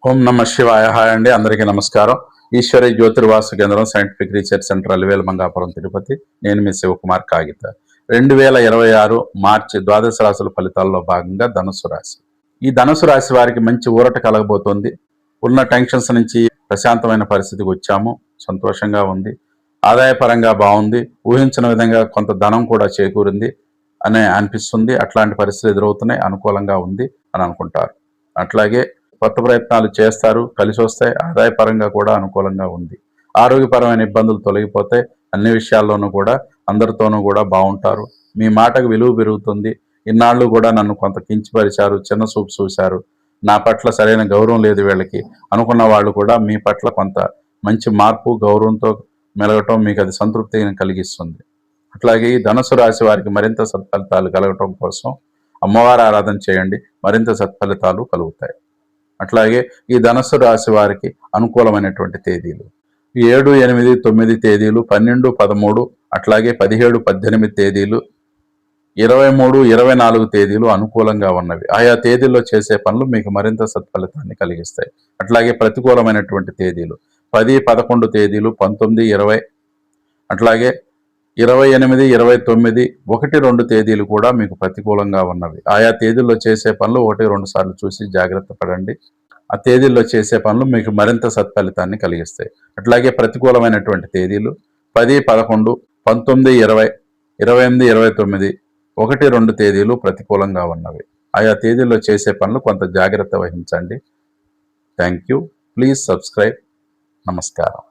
ఓం నమ శివాయ. హాయ్ అండి, అందరికీ నమస్కారం. ఈశ్వరి జ్యోతిర్వాసు కేంద్రం scientific research centre Alivelu Mangapuram Tirupati. నేను మీ శివకుమార్ కాగిత. 2026 మార్చి ద్వాదశ రాశుల ఫలితాల్లో భాగంగా ధనుసు రాశి. ఈ ధనుసు రాశి వారికి మంచి ఊరట కలగబోతోంది. ఉన్న టెన్షన్స్ నుంచి ప్రశాంతమైన పరిస్థితికి వచ్చాము. సంతోషంగా ఉంది. ఆదాయపరంగా బాగుంది. ఊహించిన విధంగా కొంత ధనం కూడా చేకూరింది అనే అనిపిస్తుంది. అట్లాంటి పరిస్థితులు ఎదురవుతున్నాయి. అనుకూలంగా ఉంది అని అనుకుంటారు. అట్లాగే కొత్త ప్రయత్నాలు చేస్తారు, కలిసి వస్తాయి. ఆదాయపరంగా కూడా అనుకూలంగా ఉంది. ఆరోగ్యపరమైన ఇబ్బందులు తొలగిపోతాయి. అన్ని విషయాల్లోనూ కూడా అందరితోనూ కూడా బాగుంటారు. మీ మాటకు విలువ పెరుగుతుంది. ఇన్నాళ్ళు కూడా నన్ను కొంత కించపరిచారు, చిన్న చూపు చూశారు, నా పట్ల సరైన గౌరవం లేదు వీళ్ళకి అనుకున్న వాళ్ళు కూడా మీ పట్ల కొంత మంచి మార్పు, గౌరవంతో మెలగటం మీకు అది సంతృప్తిని కలిగిస్తుంది. అట్లాగే ఈ ధనుసు రాశి వారికి మరింత సత్ఫలితాలు కలగటం కోసం అమ్మవారి ఆరాధన చేయండి. మరింత సత్ఫలితాలు కలుగుతాయి. అట్లాగే ఈ ధనుసు రాశి వారికి అనుకూలమైనటువంటి తేదీలు 7, 8, 9 తేదీలు, 12, 13, అట్లాగే 17, 18 తేదీలు, 23, 24 తేదీలు అనుకూలంగా ఉన్నవి. ఆయా తేదీల్లో చేసే పనులు మీకు మరింత సత్ఫలితాన్ని కలిగిస్తాయి. అట్లాగే ప్రతికూలమైనటువంటి తేదీలు 10, 11 తేదీలు, 19, 20, అట్లాగే 28, 29, 1, 2 తేదీలు కూడా మీకు ప్రతికూలంగా ఉన్నవి. ఆయా తేదీల్లో చేసే పనులు 1, 2 సార్లు చూసి జాగ్రత్త పడండి. ఆ తేదీల్లో చేసే పనులు మీకు మరింత సత్ఫలితాన్ని కలిగిస్తాయి. అట్లాగే ప్రతికూలమైనటువంటి తేదీలు 10, 11, 19, 20, 28, 29, 1, 2 తేదీలు ప్రతికూలంగా ఉన్నవి. ఆయా తేదీల్లో చేసే పనులు కొంత జాగ్రత్త వహించండి. Thank you. Please subscribe. నమస్కారం.